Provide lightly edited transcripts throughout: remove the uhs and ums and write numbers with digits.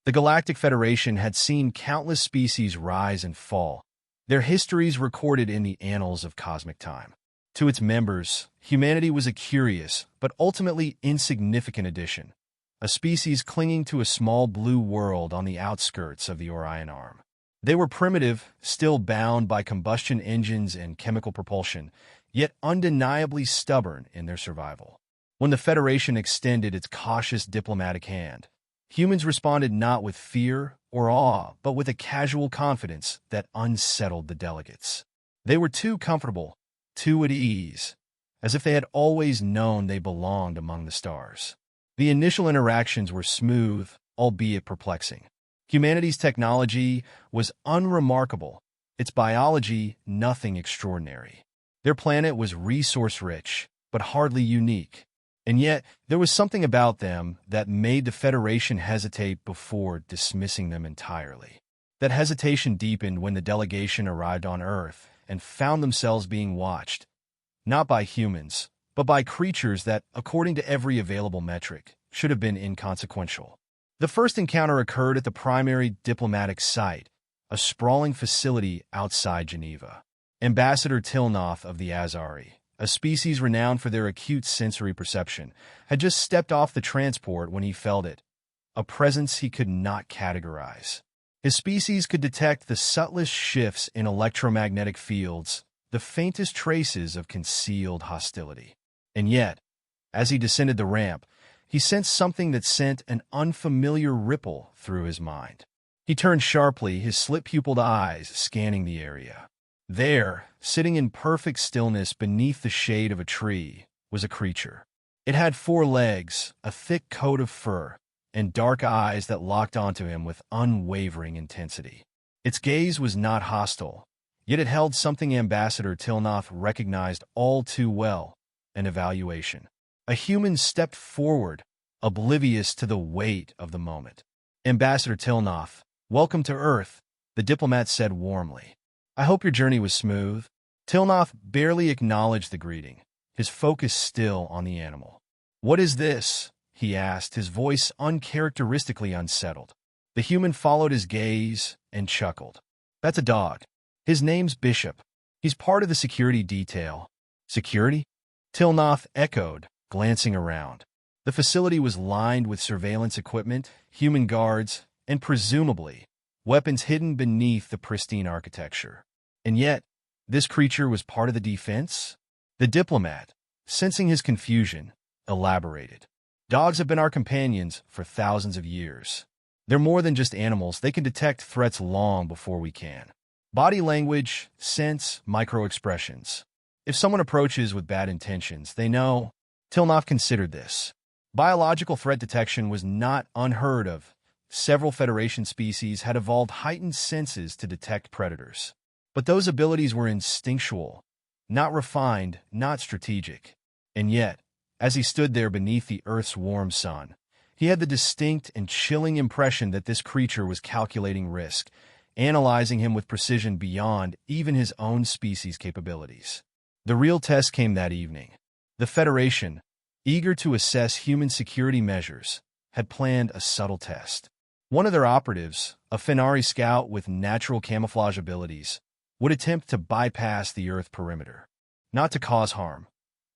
The Galactic Federation had seen countless species rise and fall, their histories recorded in the annals of cosmic time. To its members, humanity was a curious but ultimately insignificant addition, a species clinging to a small blue world on the outskirts of the Orion Arm. They were primitive, still bound by combustion engines and chemical propulsion, yet undeniably stubborn in their survival. When the Federation extended its cautious diplomatic hand, humans responded not with fear or awe, but with a casual confidence that unsettled the delegates. They were too comfortable, too at ease, as if they had always known they belonged among the stars. The initial interactions were smooth, albeit perplexing. Humanity's technology was unremarkable, its biology nothing extraordinary. Their planet was resource-rich, but hardly unique. And yet, there was something about them that made the Federation hesitate before dismissing them entirely. That hesitation deepened when the delegation arrived on Earth and found themselves being watched, not by humans, but by creatures that, according to every available metric, should have been inconsequential. The first encounter occurred at the primary diplomatic site, a sprawling facility outside Geneva. Ambassador Tilnoth of the Azari, a species renowned for their acute sensory perception, had just stepped off the transport when he felt it, a presence he could not categorize. His species could detect the subtlest shifts in electromagnetic fields, the faintest traces of concealed hostility. And yet, as he descended the ramp, he sensed something that sent an unfamiliar ripple through his mind. He turned sharply, his slit-pupiled eyes scanning the area. There, sitting in perfect stillness beneath the shade of a tree, was a creature. It had 4 legs, a thick coat of fur, and dark eyes that locked onto him with unwavering intensity. Its gaze was not hostile, yet it held something Ambassador Tilnoth recognized all too well: an evaluation. A human stepped forward, oblivious to the weight of the moment. "Ambassador Tilnoth, welcome to Earth," the diplomat said warmly. "I hope your journey was smooth." Tilnoth barely acknowledged the greeting, his focus still on the animal. "What is this?" he asked, his voice uncharacteristically unsettled. The human followed his gaze and chuckled. "That's a dog. His name's Bishop. He's part of the security detail." "Security?" Tilnoth echoed, glancing around. The facility was lined with surveillance equipment, human guards, and presumably weapons hidden beneath the pristine architecture. And yet, this creature was part of the defense? The diplomat, sensing his confusion, elaborated. "Dogs have been our companions for thousands of years. They're more than just animals. They can detect threats long before we can. Body language, sense, micro-expressions. If someone approaches with bad intentions, they know." Tilnoth considered this. Biological threat detection was not unheard of. Several Federation species had evolved heightened senses to detect predators. But those abilities were instinctual, not refined, not strategic. And yet, as he stood there beneath the Earth's warm sun, he had the distinct and chilling impression that this creature was calculating risk, analyzing him with precision beyond even his own species' capabilities. The real test came that evening. The Federation, eager to assess human security measures, had planned a subtle test. One of their operatives, a Fenari scout with natural camouflage abilities, would attempt to bypass the Earth perimeter. Not to cause harm,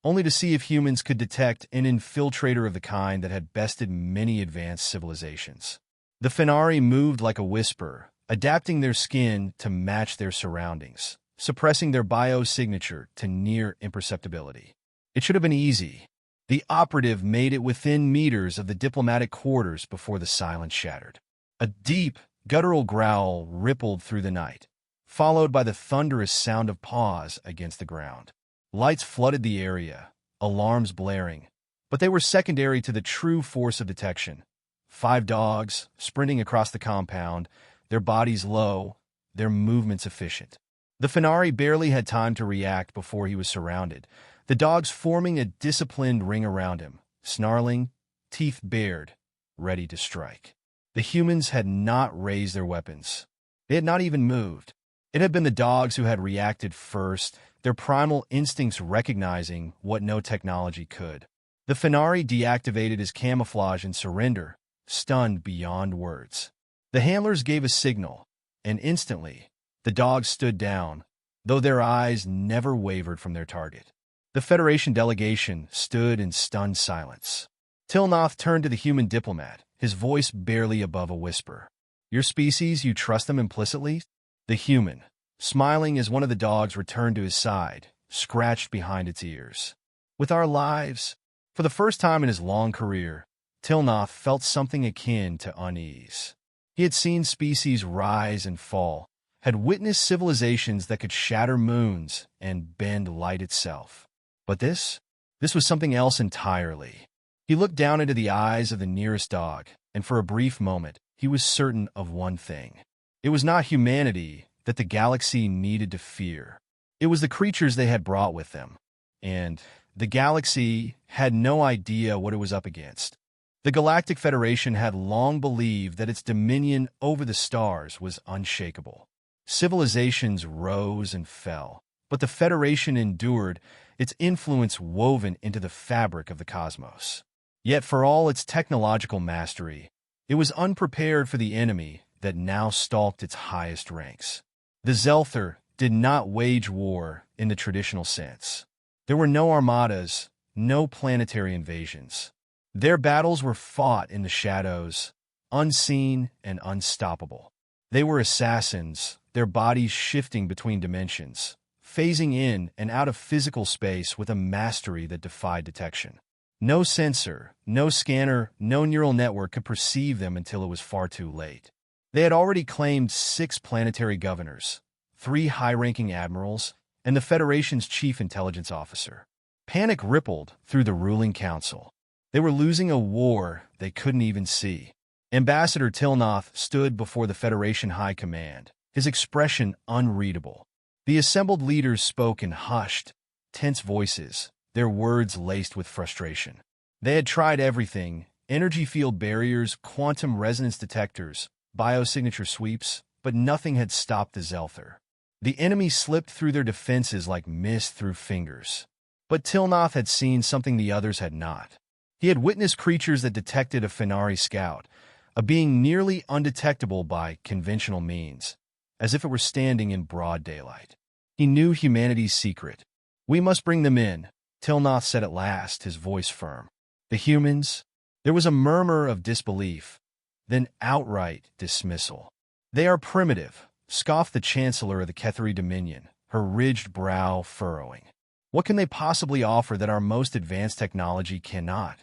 only to see if humans could detect an infiltrator of the kind that had bested many advanced civilizations. The Fenari moved like a whisper, adapting their skin to match their surroundings, suppressing their biosignature to near imperceptibility. It should have been easy. The operative made it within meters of the diplomatic quarters before the silence shattered. A deep, guttural growl rippled through the night, followed by the thunderous sound of paws against the ground. Lights flooded the area, alarms blaring, but they were secondary to the true force of detection. 5 dogs, sprinting across the compound, their bodies low, their movements efficient. The Fenari barely had time to react before he was surrounded, the dogs forming a disciplined ring around him, snarling, teeth bared, ready to strike. The humans had not raised their weapons. They had not even moved. It had been the dogs who had reacted first, their primal instincts recognizing what no technology could. The Fenari deactivated his camouflage and surrender, stunned beyond words. The handlers gave a signal, and instantly, the dogs stood down, though their eyes never wavered from their target. The Federation delegation stood in stunned silence. Tilnoth turned to the human diplomat, his voice barely above a whisper. "Your species, you trust them implicitly?" The human, smiling as one of the dogs returned to his side, scratched behind its ears. "With our lives." For the first time in his long career, Tilnoth felt something akin to unease. He had seen species rise and fall, had witnessed civilizations that could shatter moons and bend light itself. But this was something else entirely. He looked down into the eyes of the nearest dog, and for a brief moment, he was certain of one thing. It was not humanity that the galaxy needed to fear. It was the creatures they had brought with them. And the galaxy had no idea what it was up against. The Galactic Federation had long believed that its dominion over the stars was unshakable. Civilizations rose and fell, but the Federation endured, its influence woven into the fabric of the cosmos. Yet for all its technological mastery, it was unprepared for the enemy that now stalked its highest ranks. The Xelthar did not wage war in the traditional sense. There were no armadas, no planetary invasions. Their battles were fought in the shadows, unseen and unstoppable. They were assassins, their bodies shifting between dimensions, phasing in and out of physical space with a mastery that defied detection. No sensor, no scanner, no neural network could perceive them until it was far too late. They had already claimed 6 planetary governors, 3 high-ranking admirals, and the Federation's chief intelligence officer. Panic rippled through the ruling council. They were losing a war they couldn't even see. Ambassador Tilnoth stood before the Federation High Command, his expression unreadable. The assembled leaders spoke in hushed, tense voices, their words laced with frustration. They had tried everything: energy field barriers, quantum resonance detectors, biosignature sweeps, but nothing had stopped the Xelthar. The enemy slipped through their defenses like mist through fingers. But Tilnoth had seen something the others had not. He had witnessed creatures that detected a Fenari scout, a being nearly undetectable by conventional means, as if it were standing in broad daylight. He knew humanity's secret. "We must bring them in," Tilnoth said at last, his voice firm. "The humans?" There was a murmur of disbelief, then outright dismissal. "They are primitive," scoffed the Chancellor of the Ketheri Dominion, her ridged brow furrowing. "What can they possibly offer that our most advanced technology cannot?"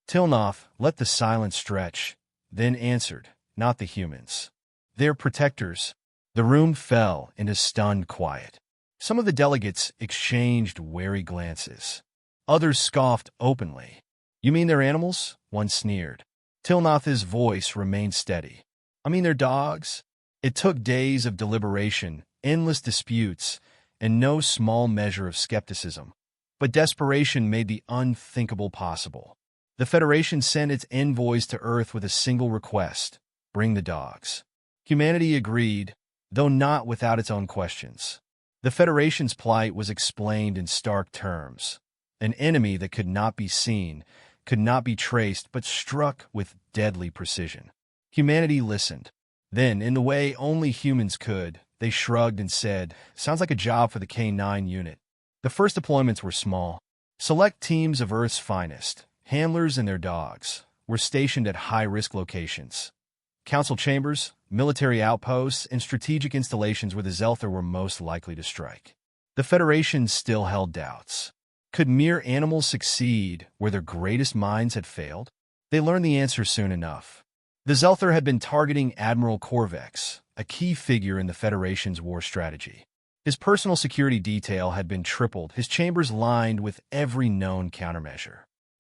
Tilnoth let the silence stretch, then answered, "Not the humans. They're protectors." The room fell into stunned quiet. Some of the delegates exchanged wary glances. Others scoffed openly. "You mean they're animals?" one sneered. Tilnoth's voice remained steady. "I mean they're dogs?" It took days of deliberation, endless disputes, and no small measure of skepticism. But desperation made the unthinkable possible. The Federation sent its envoys to Earth with a single request: bring the dogs. Humanity agreed, though not without its own questions. The Federation's plight was explained in stark terms. An enemy that could not be seen, could not be traced, but struck with deadly precision. Humanity listened. Then, in the way only humans could, they shrugged and said, "Sounds like a job for the K9 unit." The first deployments were small. Select teams of Earth's finest, handlers and their dogs, were stationed at high-risk locations. Council chambers, military outposts, and strategic installations where the Xelthar were most likely to strike. The Federation still held doubts. Could mere animals succeed where their greatest minds had failed? They learned the answer soon enough. The Xelthar had been targeting Admiral Corvex, a key figure in the Federation's war strategy. His personal security detail had been tripled, his chambers lined with every known countermeasure.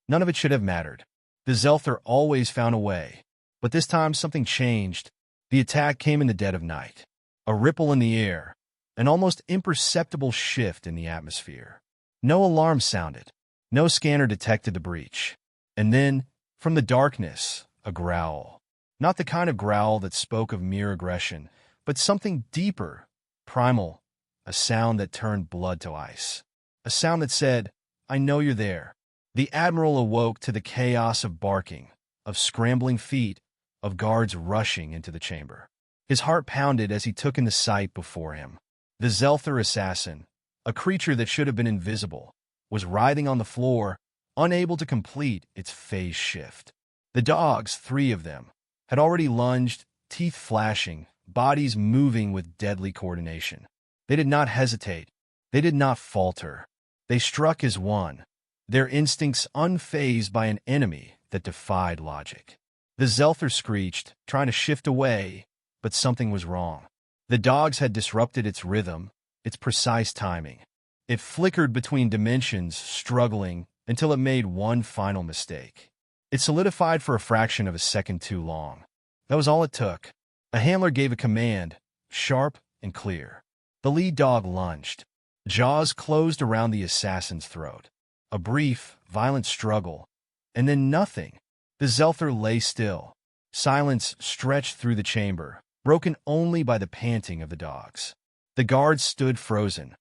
None of it should have mattered. The Xelthar always found a way. But this time something changed. The attack came in the dead of night. A ripple in the air, an almost imperceptible shift in the atmosphere. No alarm sounded. No scanner detected the breach. And then, from the darkness, a growl. Not the kind of growl that spoke of mere aggression, but something deeper, primal, a sound that turned blood to ice. A sound that said, "I know you're there." The Admiral awoke to the chaos of barking, of scrambling feet, of guards rushing into the chamber. His heart pounded as he took in the sight before him. The Xelthar assassin, a creature that should have been invisible, was writhing on the floor, unable to complete its phase shift. The dogs, 3 of them, had already lunged, teeth flashing, bodies moving with deadly coordination. They did not hesitate. They did not falter. They struck as one, their instincts unfazed by an enemy that defied logic. The Xelthar screeched, trying to shift away, but something was wrong. The dogs had disrupted its rhythm, its precise timing. It flickered between dimensions, struggling, until it made one final mistake. It solidified for a fraction of a second too long. That was all it took. A handler gave a command, sharp and clear. The lead dog lunged. Jaws closed around the assassin's throat. A brief, violent struggle, and then nothing. The Xelthar lay still. Silence stretched through the chamber, broken only by the panting of the dogs. The guards stood frozen,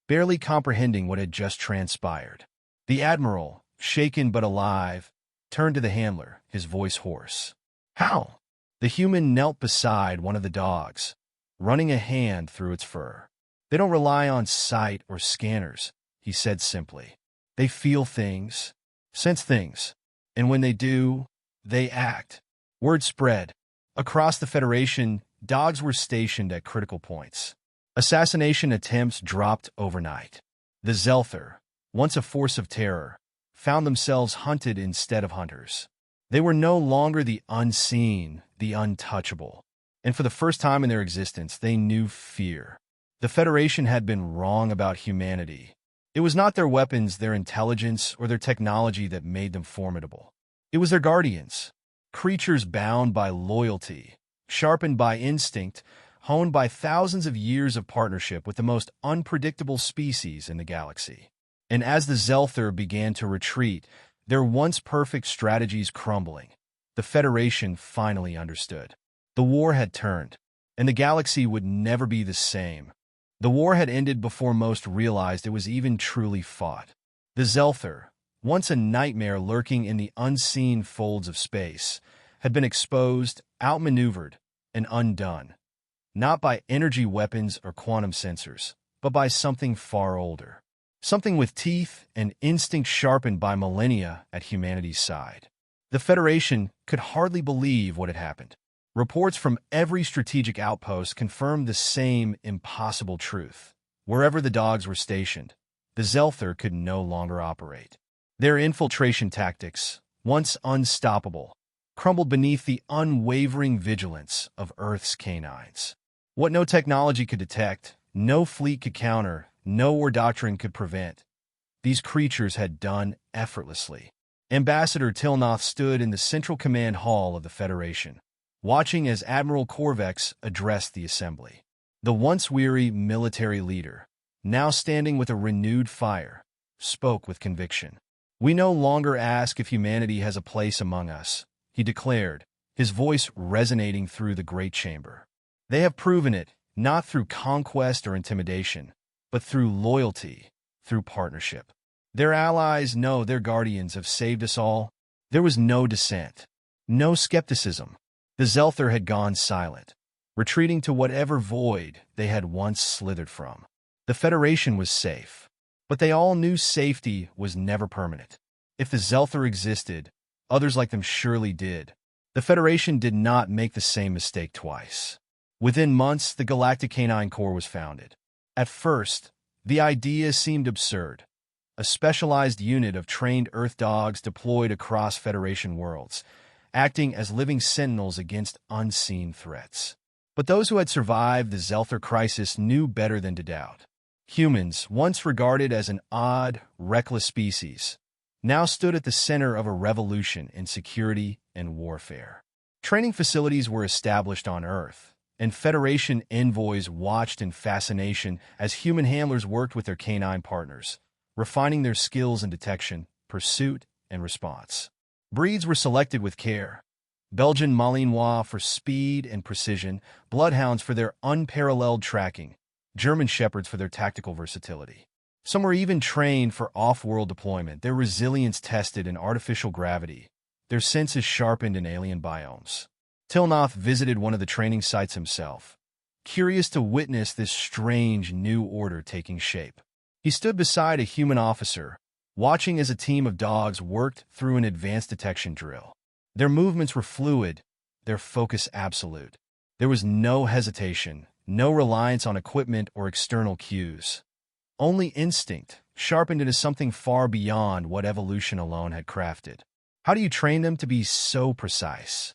barely comprehending what had just transpired. The admiral, shaken but alive, turned to the handler, his voice hoarse. "How?" The human knelt beside one of the dogs, running a hand through its fur. "They don't rely on sight or scanners," he said simply. "They feel things, sense things, and when they do, they act." Word spread. Across the Federation, dogs were stationed at critical points. Assassination attempts dropped overnight. The Xelthar, once a force of terror, found themselves hunted instead of hunters. They were no longer the unseen, the untouchable, and for the first time in their existence, they knew fear. The Federation had been wrong about humanity. It was not their weapons, their intelligence, or their technology that made them formidable. It was their guardians, creatures bound by loyalty, sharpened by instinct, honed by thousands of years of partnership with the most unpredictable species in the galaxy. And as the Xelthar began to retreat, their once perfect strategies crumbling, the Federation finally understood. The war had turned, and the galaxy would never be the same. The war had ended before most realized it was even truly fought. The Xelthar, once a nightmare lurking in the unseen folds of space, had been exposed, outmaneuvered, and undone, not by energy weapons or quantum sensors, but by something far older. Something with teeth and instinct sharpened by millennia at humanity's side. The Federation could hardly believe what had happened. Reports from every strategic outpost confirmed the same impossible truth. Wherever the dogs were stationed, the Xelthar could no longer operate. Their infiltration tactics, once unstoppable, crumbled beneath the unwavering vigilance of Earth's canines. What no technology could detect, no fleet could counter, no war doctrine could prevent, these creatures had done effortlessly. Ambassador Tilnoth stood in the Central Command Hall of the Federation, watching as Admiral Corvex addressed the assembly. The once weary military leader, now standing with a renewed fire, spoke with conviction. "We no longer ask if humanity has a place among us," he declared, his voice resonating through the great chamber. "They have proven it, not through conquest or intimidation, but through loyalty, through partnership. Their allies, no, their guardians have saved us all." There was no dissent, no skepticism. The Xelthar had gone silent, retreating to whatever void they had once slithered from. The Federation was safe, but they all knew safety was never permanent. If the Xelthar existed, others like them surely did. The Federation did not make the same mistake twice. Within months, the Galactic Canine Corps was founded. At first, the idea seemed absurd. A specialized unit of trained Earth dogs deployed across Federation worlds, acting as living sentinels against unseen threats. But those who had survived the Xelthar crisis knew better than to doubt. Humans, once regarded as an odd, reckless species, now stood at the center of a revolution in security and warfare. Training facilities were established on Earth, and Federation envoys watched in fascination as human handlers worked with their canine partners, refining their skills in detection, pursuit, and response. Breeds were selected with care. Belgian Malinois for speed and precision, bloodhounds for their unparalleled tracking, German shepherds for their tactical versatility. Some were even trained for off-world deployment, their resilience tested in artificial gravity, their senses sharpened in alien biomes. Tilnoth visited one of the training sites himself, curious to witness this strange new order taking shape. He stood beside a human officer, watching as a team of dogs worked through an advanced detection drill. Their movements were fluid, their focus absolute. There was no hesitation, no reliance on equipment or external cues. Only instinct, sharpened into something far beyond what evolution alone had crafted. How do you train them to be so precise?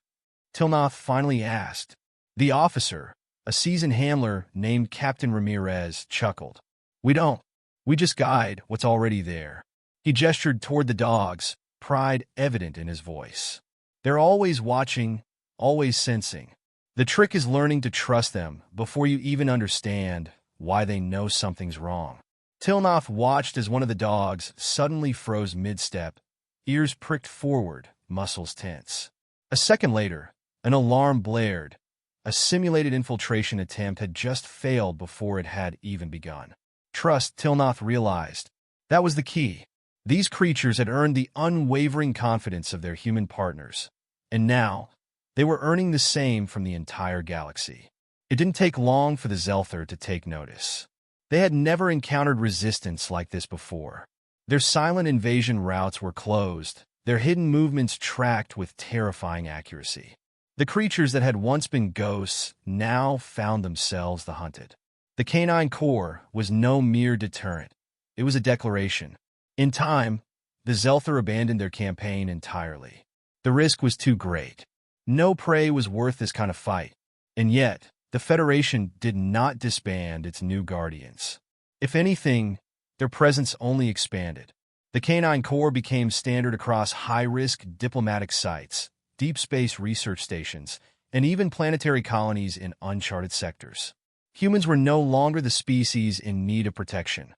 Tilnoth finally asked. The officer, a seasoned handler named Captain Ramirez, chuckled. We don't. We just guide what's already there. He gestured toward the dogs, pride evident in his voice. They're always watching, always sensing. The trick is learning to trust them before you even understand why they know something's wrong. Tilnoth watched as one of the dogs suddenly froze mid-step, ears pricked forward, muscles tense. A second later, an alarm blared. A simulated infiltration attempt had just failed before it had even begun. Trust, Tilnoth realized. That was the key. These creatures had earned the unwavering confidence of their human partners, and now they were earning the same from the entire galaxy. It didn't take long for the Xelthar to take notice. They had never encountered resistance like this before. Their silent invasion routes were closed, their hidden movements tracked with terrifying accuracy. The creatures that had once been ghosts now found themselves the hunted. The Canine Corps was no mere deterrent. It was a declaration. In time, the Xelthar abandoned their campaign entirely. The risk was too great. No prey was worth this kind of fight. And yet, the Federation did not disband its new guardians. If anything, their presence only expanded. The Canine Corps became standard across high-risk diplomatic sites, deep space research stations, and even planetary colonies in uncharted sectors. Humans were no longer the species in need of protection.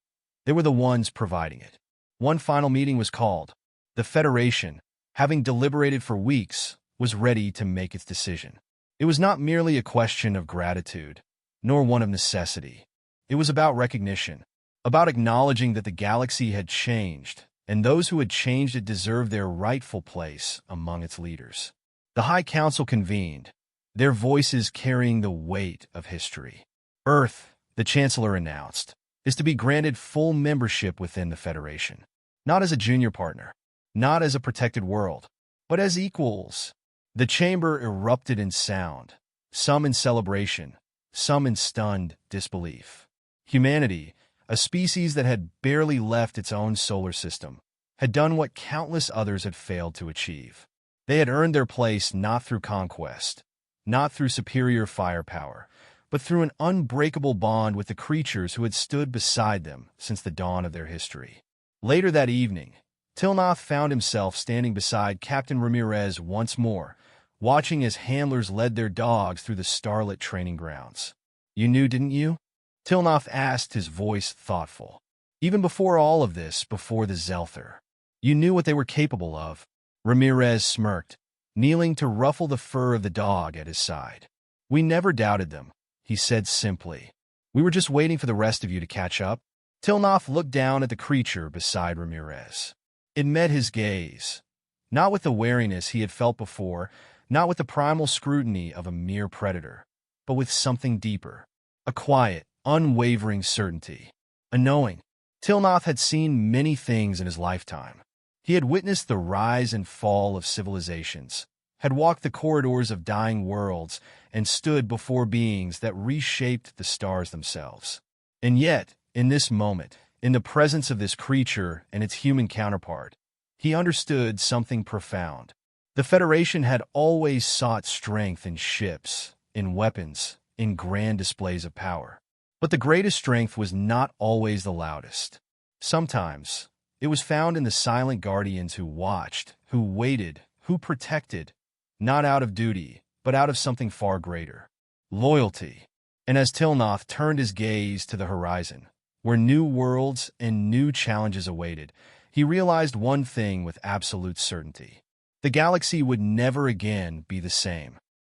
They were the ones providing it. One final meeting was called. The Federation, having deliberated for weeks, was ready to make its decision. It was not merely a question of gratitude, nor one of necessity. It was about recognition, about acknowledging that the galaxy had changed, and those who had changed it deserved their rightful place among its leaders. The High Council convened, their voices carrying the weight of history. Earth, the Chancellor announced, is to be granted full membership within the Federation. Not as a junior partner, not as a protected world, but as equals. The chamber erupted in sound, some in celebration, some in stunned disbelief. Humanity, a species that had barely left its own solar system, had done what countless others had failed to achieve. They had earned their place not through conquest, not through superior firepower, but through an unbreakable bond with the creatures who had stood beside them since the dawn of their history. Later that evening, Tilnoth found himself standing beside Captain Ramirez once more, watching as handlers led their dogs through the starlit training grounds. You knew, didn't you? Tilnoth asked, his voice thoughtful. Even before all of this, before the Xelthar. You knew what they were capable of. Ramirez smirked, kneeling to ruffle the fur of the dog at his side. We never doubted them, he said simply. We were just waiting for the rest of you to catch up. Tilnoth looked down at the creature beside Ramirez. It met his gaze, not with the wariness he had felt before, not with the primal scrutiny of a mere predator, but with something deeper, a quiet, unwavering certainty, a knowing. Tilnoth had seen many things in his lifetime. He had witnessed the rise and fall of civilizations, had walked the corridors of dying worlds, and stood before beings that reshaped the stars themselves. And yet, in this moment, in the presence of this creature and its human counterpart, he understood something profound. The Federation had always sought strength in ships, in weapons, in grand displays of power. But the greatest strength was not always the loudest. Sometimes, it was found in the silent guardians who watched, who waited, who protected, not out of duty, but out of something far greater. Loyalty. And as Tilnoth turned his gaze to the horizon, where new worlds and new challenges awaited, he realized one thing with absolute certainty. The galaxy would never again be the same.